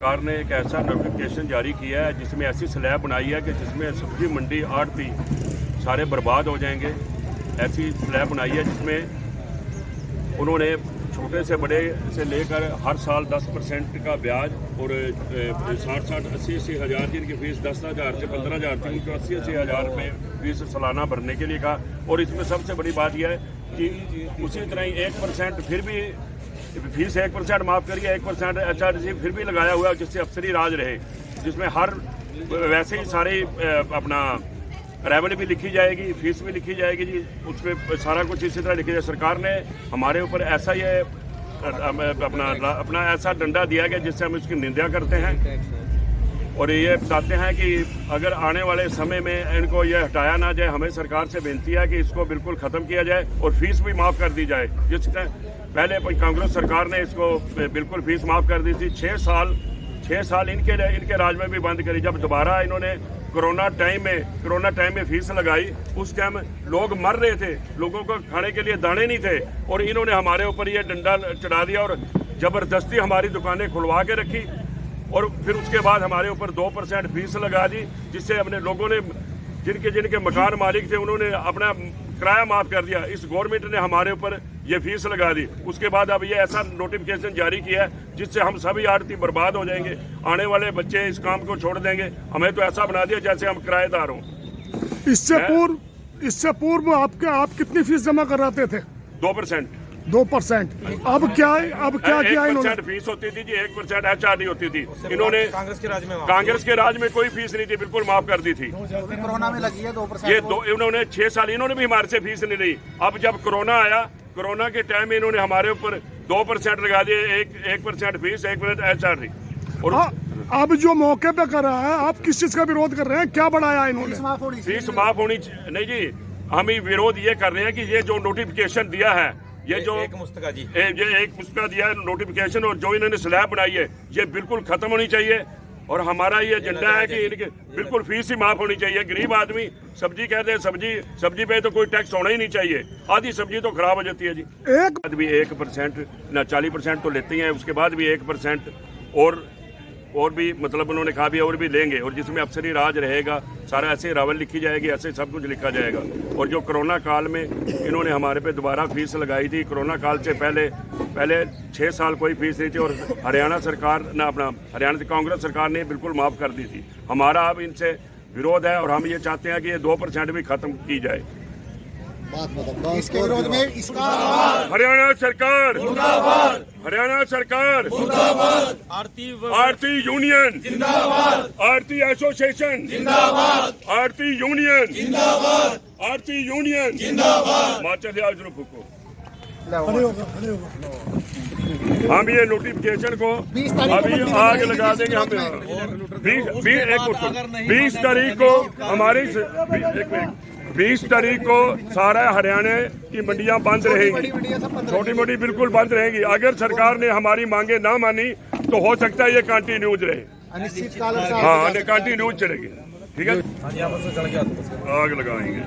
सरकार ने एक ऐसा नोटिफिकेशन जारी किया है जिसमें ऐसी स्लैब बनाई है कि जिसमें सब्जी मंडी आड़ती सारे बर्बाद हो जाएंगे। ऐसी स्लैब बनाई है जिसमें उन्होंने छोटे से बड़े से लेकर हर साल 10% का ब्याज और 60-80 हज़ार जिनकी फीस 10,000 से 15,000 थी उनको 80 हज़ार रुपये फीस सालाना भरने के लिए कहा। और इसमें सबसे बड़ी बात यह है कि उसी तरह ही 1% फिर भी फीस 1% माफ़ करिए 1% HRC फिर भी लगाया हुआ है जिससे अफसरी राज रहे, जिसमें हर वैसे ही सारे अपना रेवेन्यू भी लिखी जाएगी, फीस भी लिखी जाएगी जी, उसमें सारा कुछ इसी तरह लिखा जाए। सरकार ने हमारे ऊपर ऐसा ही अपना ऐसा डंडा दिया गया जिससे हम इसकी निंदा करते हैं और ये बताते हैं कि अगर आने वाले समय में इनको ये हटाया ना जाए, हमें सरकार से विनती है कि इसको बिल्कुल ख़त्म किया जाए और फीस भी माफ़ कर दी जाए। जिस पहले कांग्रेस सरकार ने इसको बिल्कुल फीस माफ़ कर दी थी, 6 साल इनके राज में भी बंद करी। जब दोबारा इन्होंने कोरोना टाइम में फीस लगाई, उस टाइम लोग मर रहे थे, लोगों को खाने के लिए दाने नहीं थे और इन्होंने हमारे ऊपर ये डंडा चढ़ा दिया और ज़बरदस्ती हमारी दुकानें खुलवा के रखी और फिर उसके बाद हमारे ऊपर 2% फीस लगा दी, जिससे अपने लोगों ने जिनके मकान मालिक थे उन्होंने अपना किराया माफ़ कर दिया। इस गवर्नमेंट ने हमारे ऊपर ये फीस लगा दी। उसके बाद अब ये ऐसा नोटिफिकेशन जारी किया है जिससे हम सभी आड़ती बर्बाद हो जाएंगे, आने वाले बच्चे इस काम को छोड़ देंगे। हमें तो ऐसा बना दिया जैसे हम किराएदार हों। इससे पूर्व आप कितनी फीस जमा कराते थे? 2%। अब क्या किया इन्होंने? फीस होती थी जी, 1% HRD होती थी। इन्होंने कांग्रेस के राज में कोई फीस नहीं थी, बिल्कुल माफ कर दी थी। कोरोना में लगी है 2%। ये इन्होंने 6 साल इन्होंने भी हमारे से फीस नहीं ली। अब जब कोरोना आया, कोरोना के टाइम में इन्होंने हमारे ऊपर 2% लगा दिए, 1% फीस 1% HRD। और अब जो मौके पे कर रहा है, आप किस चीज का विरोध कर रहे हैं? क्या बढ़ाया इन्होंने? फीस माफ होनी नहीं जी, हम ही विरोध ये कर रहे हैं कि ये जो नोटिफिकेशन दिया है, ये जो एक मुस्तका दिया है नोटिफिकेशन और जो इन्होंने स्लैब बनाई है, ये बिल्कुल खत्म होनी चाहिए। और हमारा ये एजेंडा है कि इनके बिल्कुल फीस ही माफ होनी चाहिए। गरीब आदमी सब्जी कहते हैं, सब्जी पे तो कोई टैक्स होना ही नहीं चाहिए। आधी सब्जी तो खराब हो जाती है जी। भी 1% ना 40% तो लेते हैं, उसके बाद भी 1% और भी मतलब उन्होंने कहा भी और भी लेंगे, और जिसमें अफसरी राज रहेगा, सारा ऐसे रावल लिखी जाएगी, ऐसे सब कुछ लिखा जाएगा। और जो कोरोना काल में इन्होंने हमारे पे दोबारा फीस लगाई थी, कोरोना काल से पहले 6 साल कोई फीस नहीं थी और हरियाणा सरकार ने हरियाणा कांग्रेस सरकार ने बिल्कुल माफ़ कर दी थी। हमारा अब इनसे विरोध है और हम ये चाहते हैं कि ये 2% भी खत्म की जाए। इसके विरोध में इसका हरियाणा सरकार मुर्दाबाद, हरियाणा सरकार मुर्दाबाद, आरती यूनियन जिंदाबाद, आरती एसोसिएशन जिंदाबाद, आरती यूनियन जिंदाबाद, आरती यूनियन जिंदाबाद। माचा से आज फूको। हम ये नोटिफिकेशन को अभी आग लगा देंगे। हम 20 तारीख को हमारी 20 तारीख को सारा हरियाणा की मंडियां बंद रहेंगी, छोटी मोटी बिल्कुल बंद रहेंगी। अगर सरकार ने हमारी मांगे ना मानी तो हो सकता है ये कंटिन्यूज रहे। हाँ, कंटिन्यूज चलेगी। ठीक है, आग लगाएंगे।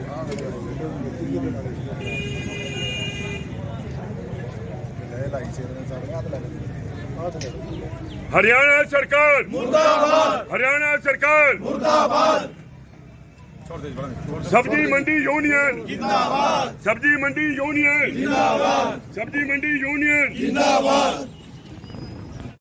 हरियाणा सरकार मुर्दाबाद, हरियाणा सरकार मुर्दाबाद, सब्जी मंडी यूनियन जिंदाबाद, सब्जी मंडी यूनियन जिंदाबाद, सब्जी मंडी यूनियन जिंदाबाद।